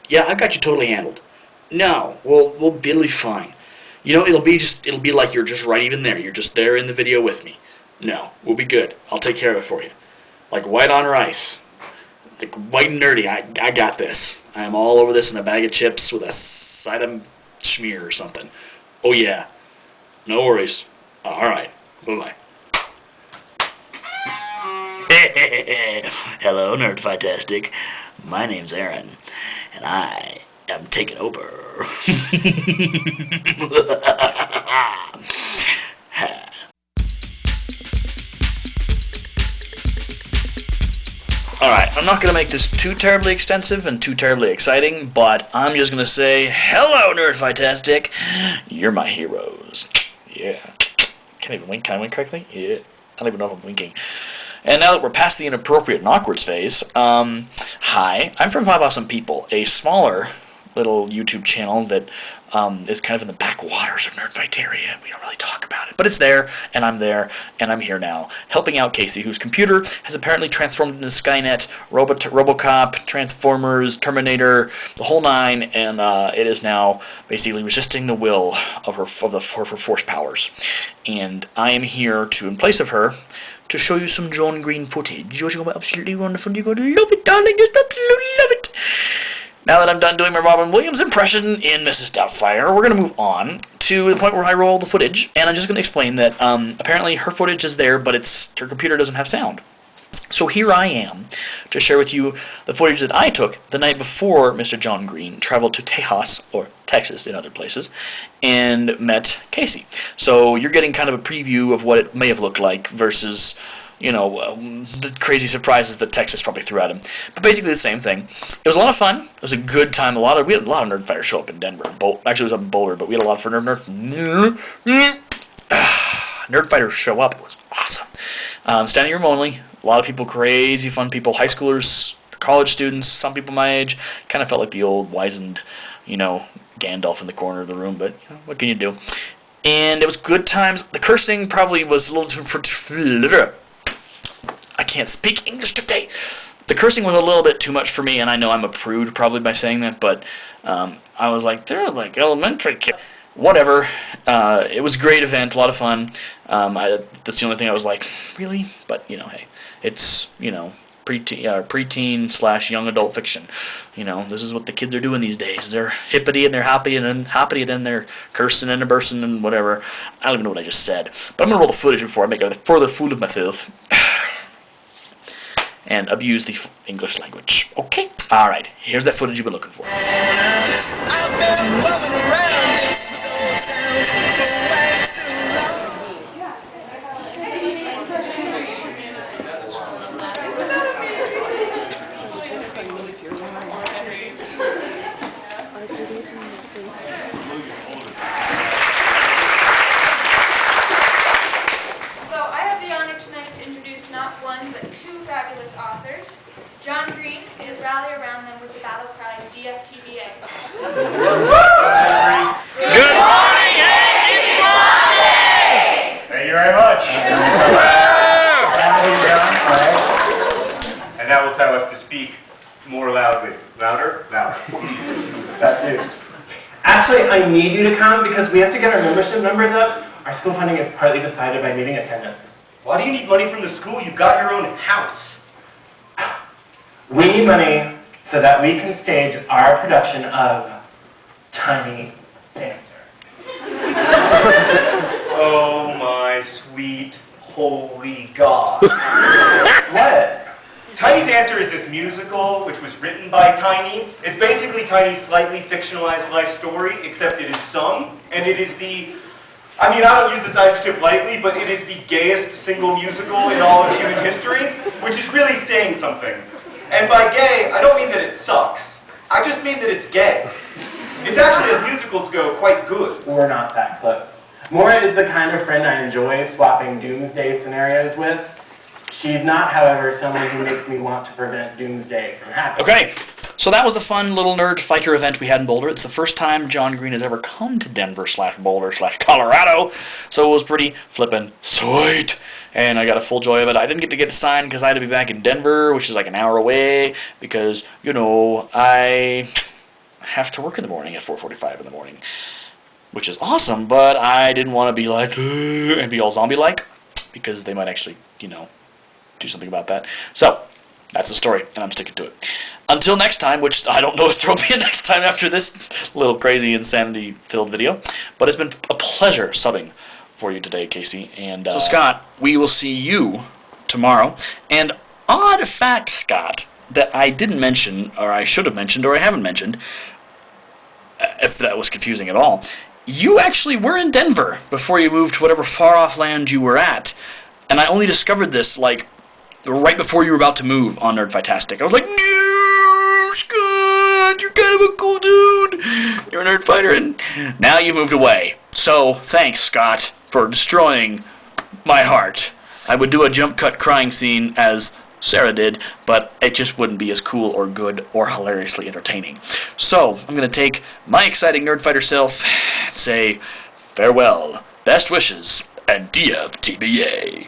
Yeah, I got you totally handled. No, we'll be fine. You know, it'll be like you're just right even there. You're just there in the video with me. No, we'll be good. I'll take care of it for you. Like white on rice. Like white and nerdy. I got this. I am all over this in a bag of chips with a side of schmear or something. Oh yeah. No worries. Alright. Bye-bye. Hello, Nerdfightastic. My name's Aaron, and I am taking over. Alright, I'm not going to make this too terribly extensive and too terribly exciting, but I'm just going to say, hello, Nerdfightastic. You're my heroes. Yeah. Can't even wink. Can I wink correctly? Yeah. I don't even know if I'm winking. And now that we're past the inappropriate and awkward phase, hi, I'm from Five Awesome People, a smaller little YouTube channel that is kind of in the backwaters of Nerdfighteria. We don't really talk about it, but it's there, and I'm here now, helping out Casey, whose computer has apparently transformed into Skynet, Robocop, Transformers, Terminator, the whole nine, and it is now basically resisting the will of her force powers. And I am here to, in place of her, to show you some John Green footage. You're going to be absolutely wonderful. You're going to love it, darling. Just absolutely love it. Now that I'm done doing my Robin Williams impression in Mrs. Doubtfire, we're going to move on to the point where I roll the footage, and I'm just going to explain that apparently her footage is there, but her computer doesn't have sound. So here I am to share with you the footage that I took the night before Mr. John Green traveled to Tejas, or Texas in other places, and met Casey. So you're getting kind of a preview of what it may have looked like versus, you know, the crazy surprises that Texas probably threw at him. But basically the same thing. It was a lot of fun. It was a good time. We had a lot of Nerdfighters show up in Denver. Actually, it was up in Boulder, but we had a lot of Nerdfighters show up. It was awesome. Standing room only. A lot of people, crazy fun people, high schoolers, college students, some people my age. Kind of felt like the old wizened, you know, Gandalf in the corner of the room, but you know, what can you do? And it was good times. The cursing probably was a little I can't speak English today. The cursing was a little bit too much for me, and I know I'm a prude probably by saying that, but I was like, they're like elementary kids. Whatever. It was a great event, a lot of fun. That's the only thing I was like, really? But, you know, hey, it's, you know, preteen / young adult fiction. You know, this is what the kids are doing these days. They're hippity and they're happy and then they're cursing and bursting and whatever. I don't even know what I just said. But I'm going to roll the footage before I make a further fool of myself. And abuse the English language. Okay? Alright, here's that footage you've been looking for. I've been bumming around this way too long. John Green is rally around them with the battle cry DFTBA. Good morning, it's Monday! Thank you very much. And that will tell us to speak more loudly. Louder? Louder. That too. Actually, I need you to come because we have to get our membership numbers up. Our school funding is partly decided by meeting attendance. Why do you need money from the school? You've got your own house. We need money so that we can stage our production of Tiny Dancer. Oh my sweet holy God. What? Tiny Dancer is this musical which was written by Tiny. It's basically Tiny's slightly fictionalized life story, except it is sung, and it is I don't use this adjective lightly, but it is the gayest single musical in all of human history, which is really saying something. And by gay, I don't mean that it sucks. I just mean that it's gay. It's actually, as musicals go, quite good. We're not that close. Maura is the kind of friend I enjoy swapping doomsday scenarios with. She's not, however, someone who makes me want to prevent doomsday from happening. Okay, so that was a fun little nerd fighter event we had in Boulder. It's the first time John Green has ever come to Denver / Boulder / Colorado, so it was pretty flippin' sweet. And I got a full joy of it. I didn't get to get it signed because I had to be back in Denver, which is like an hour away, because, you know, I have to work in the morning at 4:45 in the morning, which is awesome, but I didn't want to be like, and be all zombie-like, because they might actually, you know, do something about that. So, that's the story, and I'm sticking to it. Until next time, which I don't know if there'll be a next time after this little crazy insanity-filled video, but it's been a pleasure subbing for you today, Casey. And so, Scott, we will see you tomorrow. And odd fact, Scott, that I didn't mention, or I should have mentioned, or I haven't mentioned, if that was confusing at all, you actually were in Denver before you moved to whatever far-off land you were at. And I only discovered this, like, right before you were about to move on Nerdfightastic. I was like, no, Scott, you're kind of a cool dude. You're a nerd fighter, and now you've moved away. So, thanks, Scott, for destroying my heart. I would do a jump cut crying scene as Sarah did, but it just wouldn't be as cool or good or hilariously entertaining. So, I'm going to take my exciting nerd fighter self and say farewell, best wishes, and DFTBA.